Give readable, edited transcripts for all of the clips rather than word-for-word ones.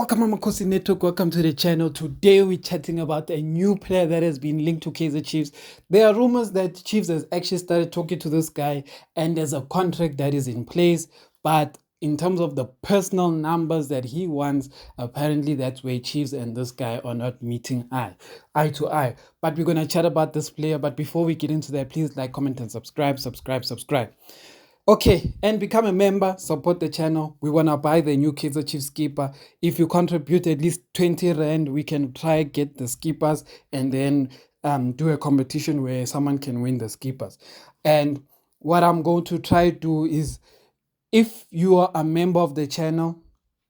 Welcome, Amakhosi Network. Welcome to the channel. Today we're chatting about a new player that has been linked to Kaizer Chiefs. There are rumors that Chiefs has actually started talking to this guy and there's a contract that is in place. But in terms of the personal numbers that he wants, apparently that's where Chiefs and this guy are not meeting eye to eye. But we're going to chat about this player. But before we get into that, please like, comment, and subscribe. Okay, and become a member, support the channel. We want to buy the new Kaizer Chiefs skipper. If you contribute at least 20 Rand, we can try get the skippers and then do a competition where someone can win the skippers. And what I'm going to try to do is, if you are a member of the channel,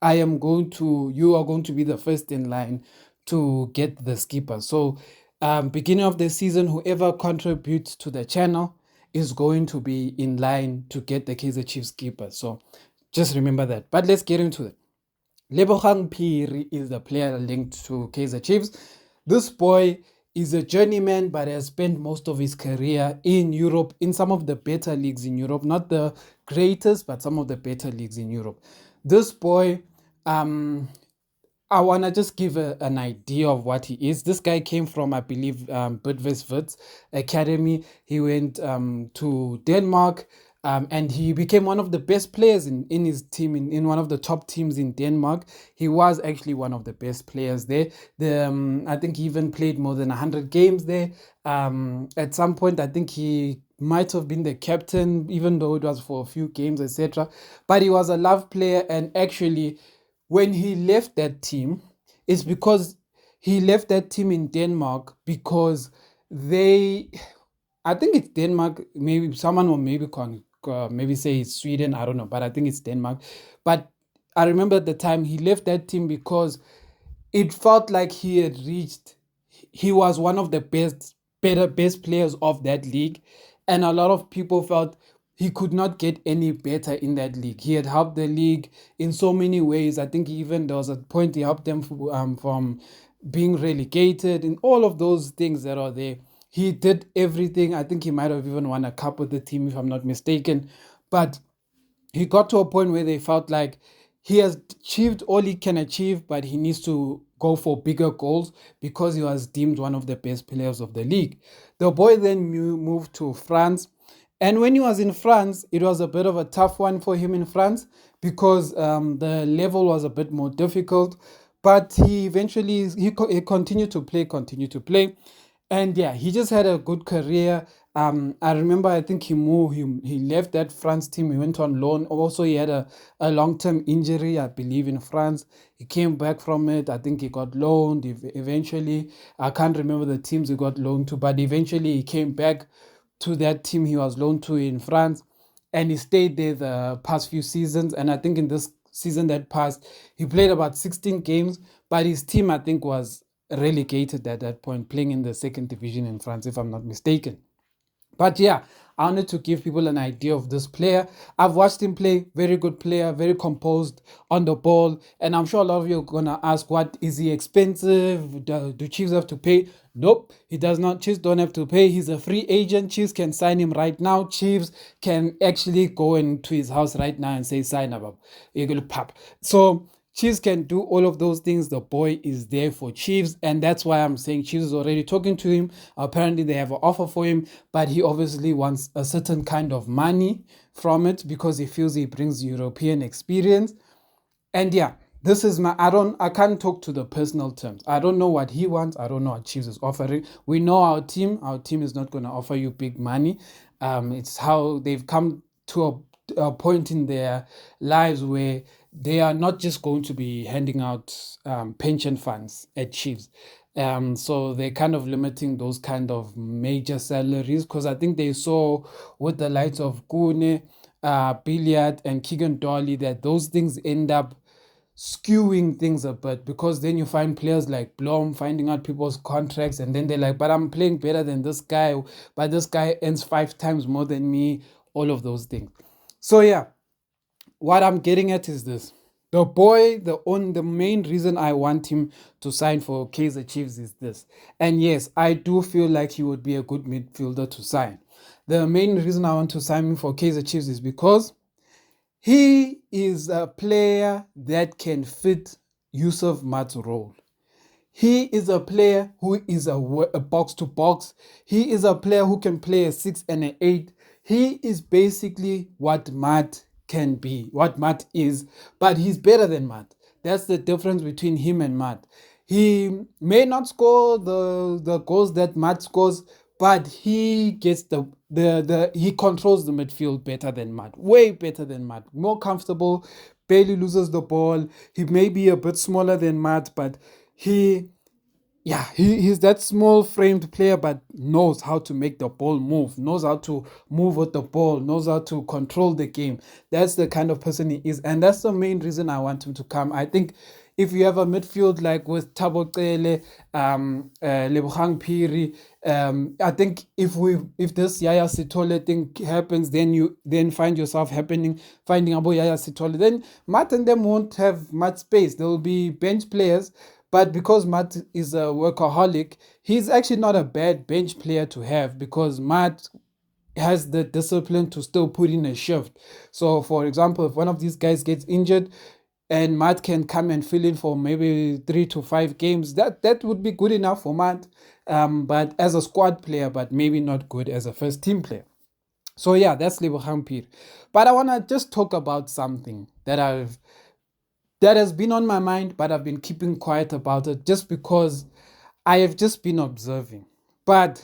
you are going to be the first in line to get the skipper. So beginning of the season, whoever contributes to the channel is going to be in line to get the Kaizer Chiefs keeper. So just remember that. But let's get into it. Lebogang Phiri is the player linked to Kaizer Chiefs. This boy is a journeyman, but has spent most of his career in Europe, in some of the better leagues in Europe. Not the greatest, but some of the better leagues in Europe. This boy, I want to just give an idea of what he is. This guy came from, I believe, Bidvest Academy. He went to Denmark and he became one of the best players in his team, in one of the top teams in Denmark. He was actually one of the best players there. I think he even played more than 100 games there. At some point, I think he might have been the captain, even though it was for a few games, etc. But he was a love player, and actually, when he left that team, it's because he left that team in Denmark because I think it's Denmark, maybe someone will maybe say it's Sweden, I don't know, but I think it's Denmark. But I remember at the time he left that team because it felt like he was one of the best players of that league, and a lot of people felt he could not get any better in that league. He had helped the league in so many ways. I think even there was a point he helped them from being relegated, and all of those things that are there. He did everything. I think he might have even won a cup with the team, if I'm not mistaken. But he got to a point where they felt like he has achieved all he can achieve, but he needs to go for bigger goals because he was deemed one of the best players of the league. The boy then moved to France. And when he was in France, it was a bit of a tough one for him in France because the level was a bit more difficult. But he eventually he continued to play. And yeah, he just had a good career. I remember, I think he left that France team. He went on loan. Also, he had a long-term injury, I believe, in France. He came back from it. I think he got loaned eventually. I can't remember the teams he got loaned to, but eventually he came back to that team he was loaned to in France, and he stayed there the past few seasons. And I think in this season that passed, he played about 16 games, but his team, I think, was relegated at that point, playing in the second division in France, if I'm not mistaken. But yeah, I wanted to give people an idea of this player. I've watched him play, very good player, very composed on the ball. And I'm sure a lot of you are going to ask, what is he expensive? Do Chiefs have to pay? Nope, he does not. Chiefs don't have to pay. He's a free agent. Chiefs can sign him right now. Chiefs can actually go into his house right now and say, sign up. You're going to pop. So Chiefs can do all of those things. The boy is there for Chiefs, and that's why I'm saying Chiefs is already talking to him. Apparently, they have an offer for him, but he obviously wants a certain kind of money from it because he feels he brings European experience. And yeah, this is I can't talk to the personal terms. I don't know what he wants. I don't know what Chiefs is offering. We know our team. Our team is not going to offer you big money. It's how they've come to a point in their lives where they are not just going to be handing out pension funds at Chiefs. So they're kind of limiting those kind of major salaries because I think they saw with the likes of Kune, Billiard, and Keegan Dolly that those things end up skewing things a bit, because then you find players like Blom finding out people's contracts and then they're like, but I'm playing better than this guy, but this guy earns 5 times more than me, all of those things. So yeah, what I'm getting at is this. The boy, the main reason I want him to sign for Kaizer Chiefs is this. And yes, I do feel like he would be a good midfielder to sign. The main reason I want to sign him for Kaizer Chiefs is because he is a player that can fit Yusuf Mat's role. He is a player who is a box to box. He is a player who can play a 6 and an 8. He is basically what Matt can be, what Matt is, but he's better than Matt. That's the difference between him and Matt. He may not score the goals that Matt scores, but he gets he controls the midfield better than Matt, way better than Matt, more comfortable, barely loses the ball. He may be a bit smaller than Matt, but he he's that small framed player, but knows how to make the ball move, knows how to move with the ball, knows how to control the game. That's the kind of person he is. And that's the main reason I want him to come. I think if you have a midfield like with Thabo Cele, Lebogang Phiri, I think if this Yaya Sithole thing happens, then you find yourself finding Abo Yaya Sithole, then Matt and them won't have much space. There will be bench players, but because Matt is a workaholic, he's actually not a bad bench player to have, because Matt has the discipline to still put in a shift. So, for example, if one of these guys gets injured and Matt can come and fill in for maybe 3 to 5 games, that would be good enough for Matt. But as a squad player, but maybe not good as a first team player. So yeah, that's Lebogang Phiri. But I want to just talk about something that has been on my mind, but I've been keeping quiet about it just because I have just been observing. But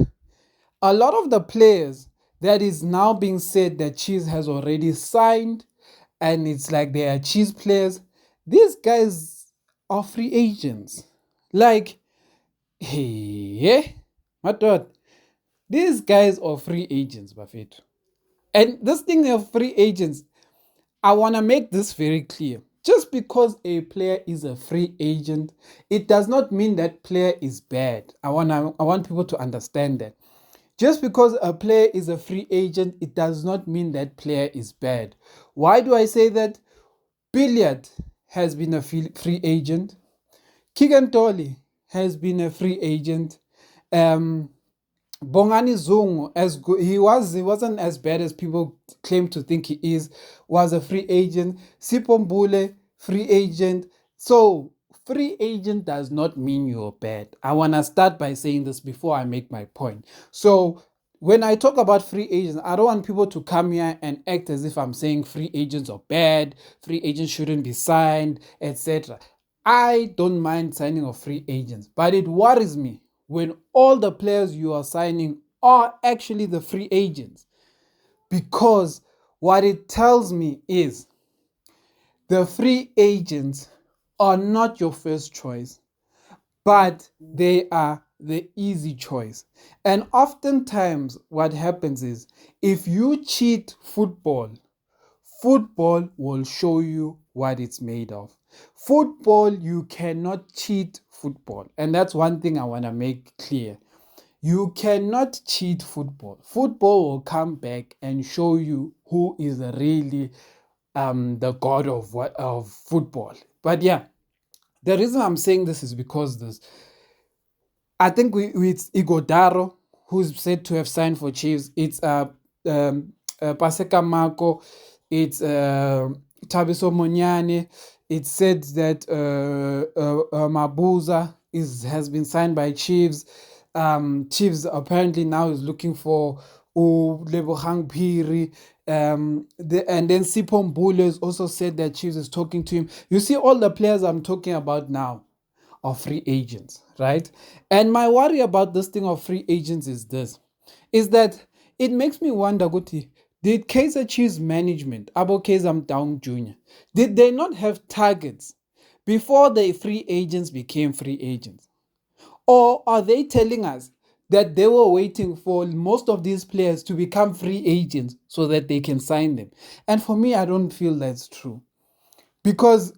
a lot of the players that is now being said that Chiefs has already signed, and it's like they are Chiefs players, these guys are free agents. Like, hey, my God, these guys are free agents, Buffett. And this thing of free agents, I want to make this very clear. Just because a player is a free agent, it does not mean that player is bad. I want people to understand that. Just because a player is a free agent, it does not mean that player is bad. Why do I say that? Billiard has been a free agent. Keegan Dolly has been a free agent. Bongani Zungu, he wasn't as bad as people claim to think he is, was a free agent. Sipho Mbule, free agent. So free agent does not mean you're bad. I want to start by saying this before I make my point. So when I talk about free agents, I don't want people to come here and act as if I'm saying free agents are bad, free agents shouldn't be signed, etc. I don't mind signing of free agents, but it worries me when all the players you are signing are actually the free agents. Because what it tells me is the free agents are not your first choice, but they are the easy choice. And oftentimes what happens is, if you cheat football, football will show you what it's made of. Football, you cannot cheat football. And that's one thing I want to make clear. You cannot cheat football. Football will come back and show you who is really the god of football. But yeah, the reason I'm saying this is because I think it's Igodaro who's said to have signed for Chiefs. It's Paseka Marco. It's Tabiso Monyane. It's said that Mabuza has been signed by Chiefs. Chiefs apparently now is looking for Lebogang Phiri. And then Sipho Mbule has also said that Chiefs is talking to him. You see, all the players I'm talking about now are free agents, right? And my worry about this thing of free agents is that it makes me wonder, Guti, did Kaizer Chiefs management, Abo Kaizer Down Jr., did they not have targets before the free agents became free agents? Or are they telling us that they were waiting for most of these players to become free agents so that they can sign them? And for me, I don't feel that's true. Because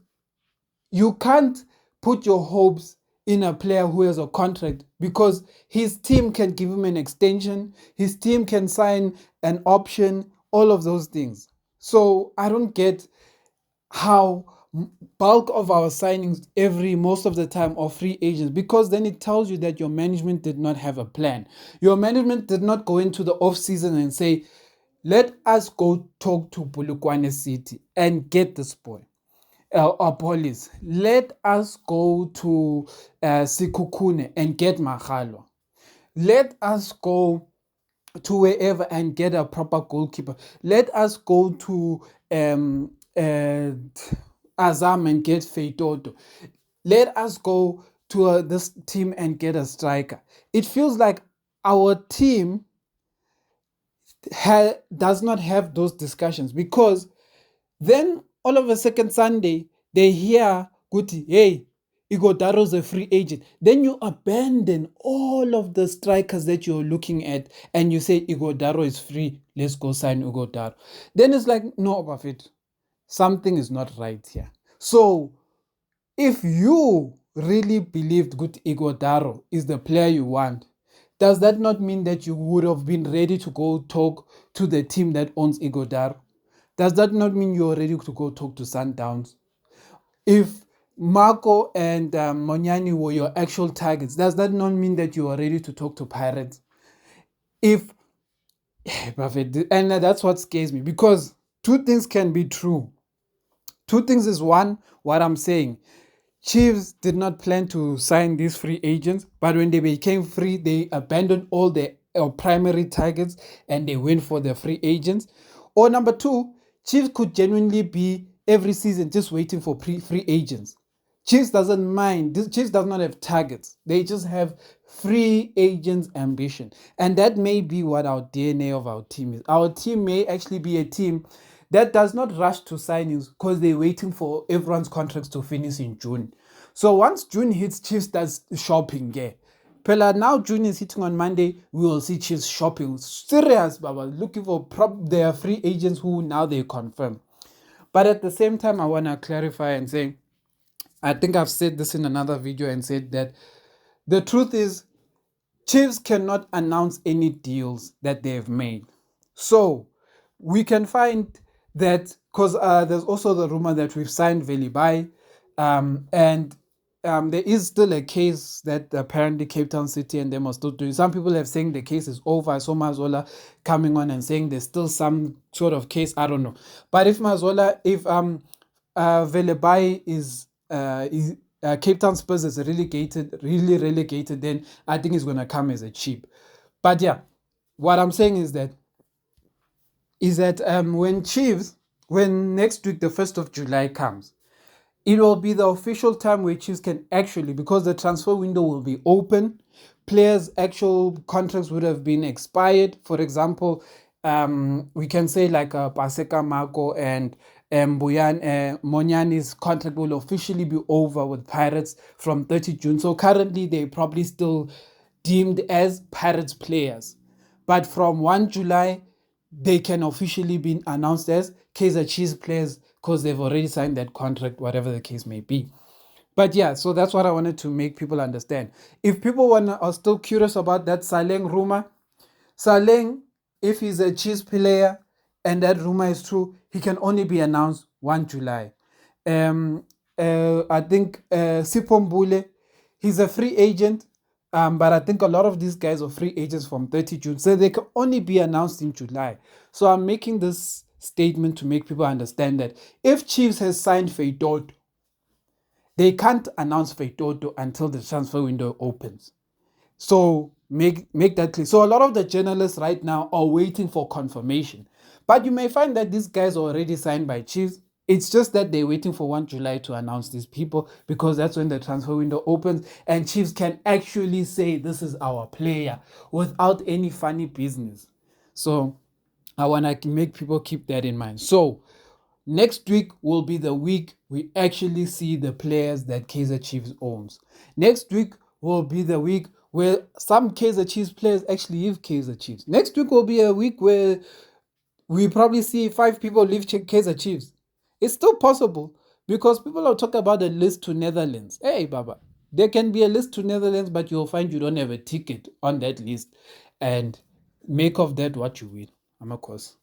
you can't put your hopes in a player who has a contract, because his team can give him an extension, his team can sign an option, all of those things. So I don't get how bulk of our signings most of the time are free agents, because then it tells you that your management did not have a plan. Your management did not go into the off season and say, let us go talk to Polokwane City and get this boy. police. Let us go to Sikukune and get Magalo. Let us go to wherever and get a proper goalkeeper. Let us go to Azam and get Feitoto. Let us go to this team and get a striker. It feels like our team does not have those discussions, because then all of a second Sunday they hear Guti, hey, Igodaro's a free agent. Then you abandon all of the strikers that you're looking at and you say Igodaro is free. Let's go sign Igodaro. Then it's like, no, Buffett, something is not right here. So if you really believed good Igodaro is the player you want, does that not mean that you would have been ready to go talk to the team that owns Igodaro? Does that not mean you're ready to go talk to Sundowns? If Marco and Monyani were your actual targets, does that not mean that you are ready to talk to Pirates? If and that's what scares me, because two things can be true. Two things is, one, what I'm saying. Chiefs did not plan to sign these free agents, but when they became free, they abandoned all their primary targets and they went for the free agents. Or number two, Chiefs could genuinely be every season just waiting for free agents. Chiefs doesn't mind. Chiefs does not have targets. They just have free agents ambition. And that may be what our DNA of our team is. Our team may actually be a team that does not rush to signings because they're waiting for everyone's contracts to finish in June. So once June hits, Chiefs does shopping. Yeah. Pela, now June is hitting on Monday, we will see Chiefs shopping. Serious, Baba, looking for their free agents who now they confirm. But at the same time, I want to clarify and say, I think I've said this in another video and said that the truth is Chiefs cannot announce any deals that they've made. So we can find that, because there's also the rumor that we've signed Velibai, and there is still a case that apparently Cape Town City and them are still doing. Some people have saying the case is over. I saw Mazola coming on and saying there's still some sort of case. I don't know. But if Velibai is Cape Town Spurs is really relegated, then I think it's going to come as a cheap. But yeah, what I'm saying is that when next week, the 1st of July comes, it will be the official time where Chiefs can actually, because the transfer window will be open, players' actual contracts would have been expired. For example, we can say like Paseka Marco and Monyani's contract will officially be over with Pirates from 30 June. So currently they're probably still deemed as Pirates players. But from 1 July, they can officially be announced as Kaizer Chiefs players because they've already signed that contract, whatever the case may be. But yeah, so that's what I wanted to make people understand. If people are still curious about that Saleng rumor, Saleng, if he's a Chiefs player and that rumor is true, he can only be announced 1 July. I think Sipombule, he's a free agent, but I think a lot of these guys are free agents from 30 June, so they can only be announced in July. So I'm making this statement to make people understand that if Chiefs has signed Feitoto, they can't announce Feitoto until the transfer window opens. So make that clear. So a lot of the journalists right now are waiting for confirmation. But you may find that these guys are already signed by Chiefs. It's just that they're waiting for 1 July to announce these people, because that's when the transfer window opens and Chiefs can actually say this is our player without any funny business. So I want to make people keep that in mind. So next week will be the week we actually see the players that Kaizer Chiefs owns. Next week will be the week where some Kaizer Chiefs players actually leave Kaizer Chiefs. Next week will be a week where we probably see 5 people leave Kaizer Chiefs. It's still possible, because people are talking about a list to Netherlands. Hey, Baba, there can be a list to Netherlands, but you'll find you don't have a ticket on that list. And make of that what you will. Amakhosi.